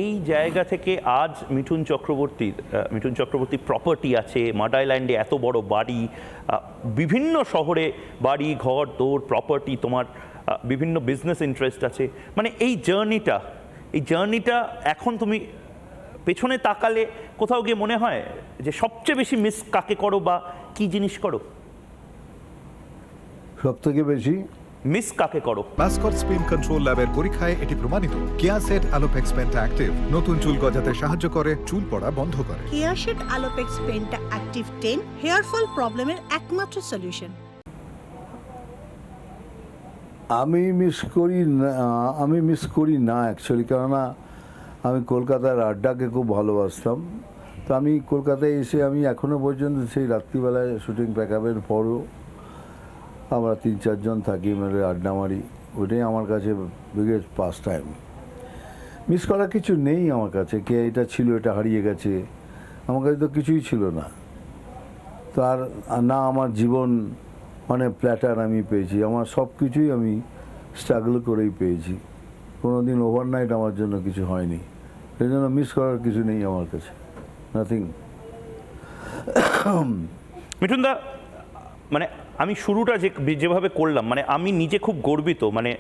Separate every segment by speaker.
Speaker 1: এই জায়গা থেকে আজ মিঠুন চক্রবর্তী প্রপার্টি আছে, মাড আইল্যান্ডে এত বড় বাড়ি, বিভিন্ন শহরে বাড়ি ঘর দৌড় প্রপার্টি, তোমার বিভিন্ন বিজনেস ইন্টারেস্ট আছে। মানে এই জার্নিটা এখন তুমি পেছনে তাকালে কোথাও গিয়ে মনে হয় যে সবচেয়ে বেশি মিস কাকে করো বা কি জিনিস করো?
Speaker 2: সব থেকে বেশি
Speaker 1: মিস কাকে করো?
Speaker 3: মাসকট স্পিন কন্ট্রোল ল্যাবের পরীক্ষায় এটি প্রমাণিত। কেয়াসেট আলোপেক্স পেন্টা অ্যাক্টিভ নতুন চুল গজাতে সাহায্য করে, চুল পড়া বন্ধ করে।
Speaker 4: কেয়াশেট Alopex penta active 10 hair fall প্রবলেমের একমাত্র সলিউশন।
Speaker 2: আমি মিস করি না অ্যাকচুয়ালি, কেননা আমি কলকাতার আড্ডাকে খুব ভালোবাসতাম। তো আমি কলকাতায় এসে আমি এখনও পর্যন্ত সেই রাত্রিবেলায় শুটিং প্যাকআপের পরও আমরা 3-4 জন থাকি, মেরে আড্ডা মারি। ওইটাই আমার কাছে বিগেস্ট পাস টাইম। মিস করার কিছু নেই আমার কাছে। কে এটা ছিল, এটা হারিয়ে গেছে, আমার কাছে তো কিছুই ছিল না। তো আর না আমার জীবন মানে প্ল্যাটার আমি পেয়েছি, আমার সব কিছুই আমি স্ট্রাগল করেই পেয়েছি। কোনো দিন ওভারনাইট আমার জন্য কিছু হয়নি, সেই জন্য মিস করার কিছু নেই আমার কাছে, নাথিং।
Speaker 1: মিঠুনদা, মানে আমি শুরুটা যেভাবে করলাম, মানে আমি নিজে খুব গর্বিত। মানে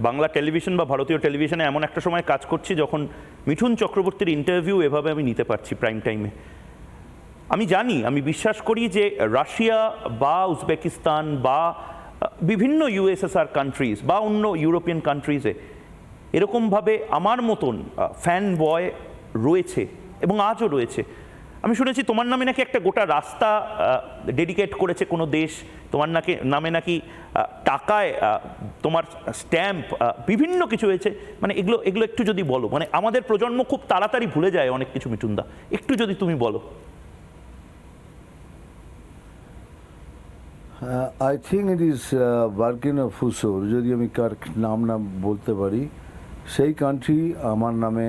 Speaker 1: বাংলা টেলিভিশন বা ভারতীয় টেলিভিশনে এমন একটা সময় কাজ করছি যখন মিঠুন চক্রবর্তীর ইন্টারভিউ এভাবে আমি নিতে পারছি প্রাইম টাইমে। আমি বিশ্বাস করি যে রাশিয়া বা উজবেকিস্তান বা বিভিন্ন ইউএসএসআর কান্ট্রিজ বা অন্য ইউরোপিয়ান কান্ট্রিজে এরকমভাবে আমার মতন ফ্যান বয় রয়েছে এবং আজও রয়েছে। আমি শুনেছি তোমার নামে নাকি একটা গোটা রাস্তা ডেডিকেট করেছে কোনো দেশ, তোমার নামে নাকি টাকায় তোমার স্ট্যাম্প, বিভিন্ন কিছু হয়েছে। মানে এগুলো একটু যদি বলো, মানে আমাদের প্রজন্ম খুব তাড়াতাড়ি ভুলে যায় অনেক কিছু। মিঠুনদা, একটু যদি তুমি বলো।
Speaker 2: I think it is Burkina ফুসো, যদি আমি কার নাম না বলতে পারি, সেই কান্ট্রি আমার নামে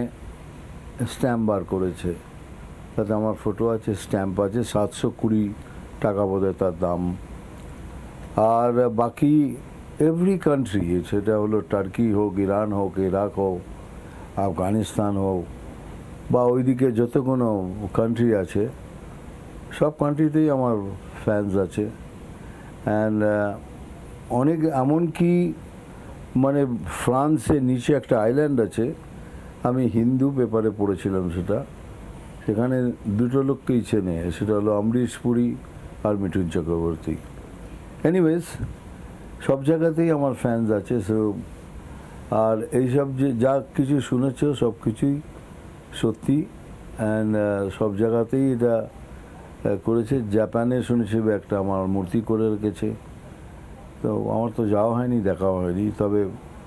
Speaker 2: স্ট্যাম্প বার করেছে। তাতে আমার ফটো আছে, স্ট্যাম্প আছে, 720 টাকা বোধহয় তার দাম। আর বাকি এভরি কান্ট্রি, সেটা হলো টার্কি হোক, ইরান হোক, ইরাক হোক, আফগানিস্তান হোক, বা ওইদিকে যত কোনো কান্ট্রি আছে, সব কান্ট্রিতেই আমার ফ্যান্স আছে। অ্যান্ড অনেক, এমনকি মানে ফ্রান্সের নিচে একটা আইল্যান্ড আছে, আমি হিন্দু পেপারে পড়েছিলাম সেখানে দুটো লোককেই চেনে, সেটা হলো অমরিশ পুরী আর মিঠুন চক্রবর্তী। এনিওয়েজ, সব জায়গাতেই আমার ফ্যান্স আছে। সো আর এইসব যে যা কিছু শুনেছ সব কিছুই সত্যি। অ্যান্ড সব জায়গাতেই এটা করেছে। জাপানে শুনেছি একটা আমার মূর্তি করে রেখেছে, তো আমার তো যাওয়া হয়নি, দেখাও হয়নি, তবে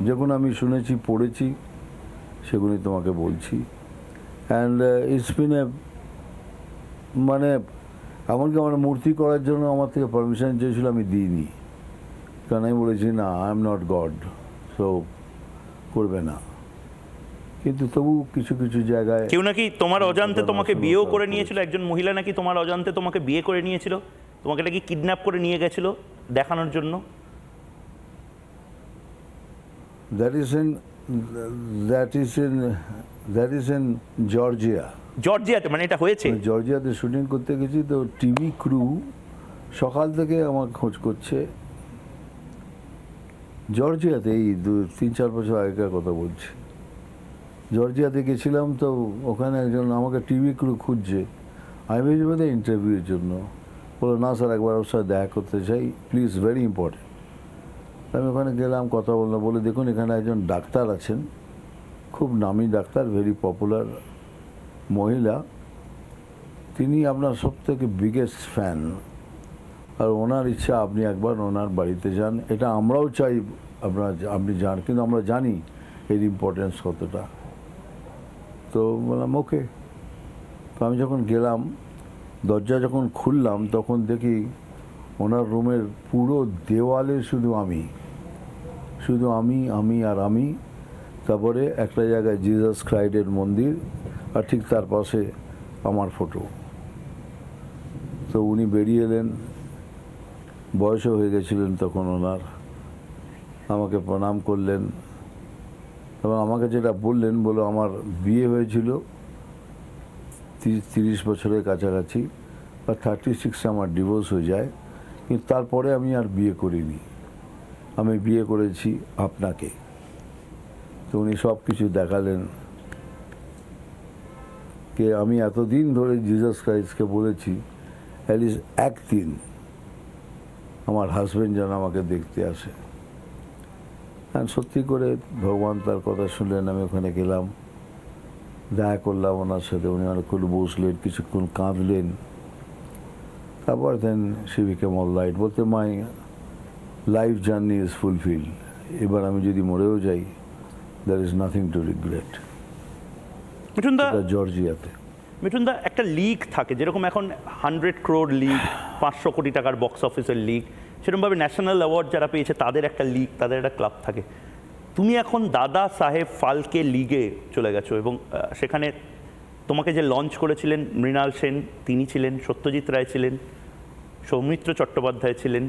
Speaker 2: যখন আমি শুনেছি পড়েছি সেগুলি তোমাকে বলছি। অ্যান্ড ইটস বিন এ, মানে এমনকি আমার মূর্তি করার জন্য আমার থেকে পারমিশন চেয়েছিল, আমি দিইনি, কারণ আমি বলেছি না, I am not god, so করবে না। কিন্তু তবু কিছু কিছু জায়গায়
Speaker 1: কেউ নাকি তোমার অজান্তে তোমাকে বিয়েও করে নিয়েছিল, একজন মহিলা নাকি তোমার অজান্তে তোমাকে বিয়ে করে নিয়েছিল, তোমাকে নাকি কিডন্যাপ করে নিয়ে গেছিল দেখানোর জন্য।
Speaker 2: That is in Georgia.
Speaker 1: জর্জিয়াতে, মানে এটা হয়েছে
Speaker 2: জর্জিয়াতে শুটিং করতে গেছি, তো টিভি ক্রু সকাল থেকে আমার খোঁজ করছে। জর্জিয়াতে, এই 3-4 বছর আগেকার কথা বলছি, জর্জিয়াতে গেছিলাম। তো ওখানে একজন আমাকে টিভি ক্রু খুঁজছে, আমি ভেবেছি বোধহয় ইন্টারভিউর জন্য। বললো না স্যার, একবার ওর সাথে দেখা করতে চাই, প্লিজ, ভেরি ইম্পর্টেন্ট। আমি ওখানে গেলাম, কথা বললাম, বলে দেখুন এখানে একজন ডাক্তার আছেন, খুব নামি ডাক্তার, ভেরি পপুলার মহিলা, তিনি আপনার সব থেকে বিগেস্ট ফ্যান, আর ওনার ইচ্ছা আপনি একবার ওনার বাড়িতে যান। এটা আমরাও চাই আপনি যান, কিন্তু আমরা জানি এর ইম্পর্টেন্স কতটা। তো বললাম ওকে। তো আমি যখন গেলাম, দরজা যখন খুললাম, তখন দেখি ওনার রুমের পুরো দেওয়ালে শুধু আমি আর আমি। তারপরে একটা জায়গায় জিসাস ক্রাইস্টের মন্দির, আর ঠিক তার পাশে আমার ফটো। তো উনি বেরিয়ে এলেন, বয়সও হয়ে গেছিলেন তখন ওনার, আমাকে প্রণাম করলেন, এবং আমাকে যেটা বললেন, বলো আমার বিয়ে হয়েছিল 30 বছরের কাছাকাছি, বা 36 আমার ডিভোর্স হয়ে যায়, কিন্তু তারপরে আমি আর বিয়ে করিনি। আমি বিয়ে করেছি আপনাকে। তো উনি সব কিছু দেখালেন, কে আমি এতদিন ধরে জিসাস ক্রাইস্টকে বলেছি অ্যাটলিস্ট একদিন আমার হাজব্যান্ড যেন আমাকে দেখতে আসে। আর সত্যি করে ভগবান তার কথা শুনলেন। আমি ওখানে গেলাম, দেখা করলাম ওনার সাথে। উনি অনেকক্ষণ বসলেন, কিছুক্ষণ কাঁদলেন। তারপর then she became all right, বলতে my life journey is fulfil. এবার আমি যদি মরেও যাই, there is nothing to regret.
Speaker 1: মিঠুনদা,
Speaker 2: জর্জিয়াতে
Speaker 1: মিঠুনদা, একটা লিগ থাকে, যেরকম এখন 100 crore লিগ, 500 কোটি টাকার বক্স অফিসের লিগ, সেরকমভাবে ন্যাশনাল অ্যাওয়ার্ড যারা পেয়েছে তাদের একটা লিগ, তাদের একটা ক্লাব থাকে। তুমি এখন দাদা সাহেব ফালকে লিগে চলে গেছো, এবং সেখানে তোমাকে যে লঞ্চ করেছিলেন মৃণাল সেন তিনি ছিলেন, সত্যজিৎ রায় ছিলেন, সৌমিত্র চট্টোপাধ্যায় ছিলেন,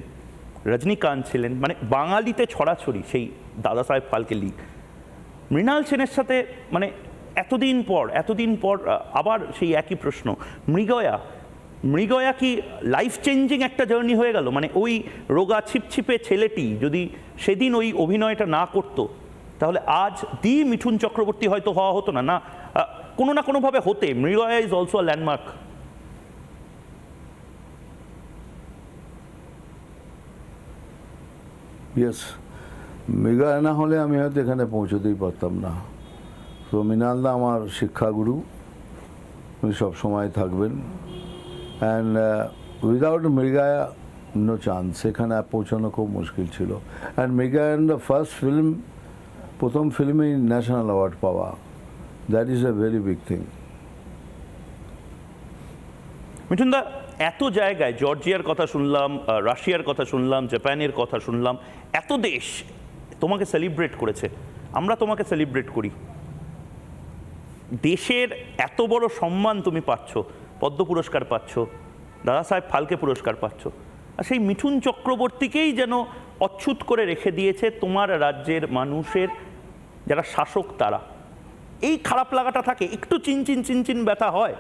Speaker 1: রজনীকান্ত ছিলেন, মানে বাঙালিতে ছড়াছড়ি সেই দাদা সাহেব ফালকে লিগ। মৃণাল সেনের সাথে মানে এতদিন পর আবার সেই একই প্রশ্ন, মৃগয়া কি লাইফ চেঞ্জিং একটা জার্নি হয়ে গেল? মানে ওই রোগা ছিপছিপে ছেলেটি যদি সেদিন ওই অভিনয়টা না করতো, তাহলে আজ দি মিঠুন চক্রবর্তী হয়তো হওয়া হতো না। না, কোনো না কোনোভাবে হতে। Mrigaya is also a landmark.
Speaker 2: Yes, Mrigaya না হলে আমি হয়তো এখানে পৌঁছতেই পারতাম না। তো মৃণালদা আমার শিক্ষাগুরু, উনি সবসময় থাকবেন। And without Mrigaya no chance, এখানে পৌঁছানো খুব মুশকিল ছিল। And Mrigaya and the first film, প্রথম ফিল্মেই ন্যাশনাল অ্যাওয়ার্ড পাওয়া, that is a very big thing.
Speaker 1: মিঠুনদা, এত জায়গায় জর্জিয়ার কথা শুনলাম, রাশিয়ার কথা শুনলাম, জাপানের কথা শুনলাম, এত দেশ তোমাকে সেলিব্রেট করেছে, আমরা তোমাকে সেলিব্রেট করি। দেশের এত বড় সম্মান তুমি পাচ্ছ, পদ্ম পুরস্কার পাচ্ছ, দাদা সাহেব ফালকে পুরস্কার পাচ্ছ, আর সেই মিঠুন চক্রবর্তীকেই যেন অচ্ছুত করে রেখে দিয়েছে তোমার রাজ্যের মানুষের যারা শাসক তারা। এই খারাপ লাগাটা থাকে, একটু চিনচিন ব্যথা হয়।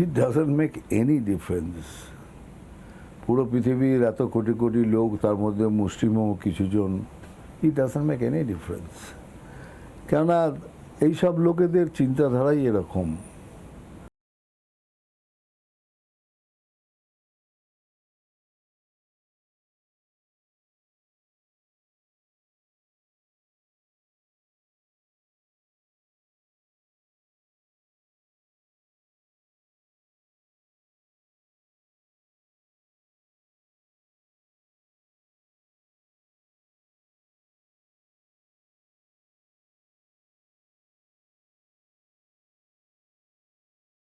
Speaker 2: It doesn't make any difference. পুরো পৃথিবীর এত কোটি কোটি লোক, তার মধ্যে মুসলিমও কিছুজন, it doesn't make any difference. কেননা এইসব লোকেদের চিন্তাধারাই এরকম।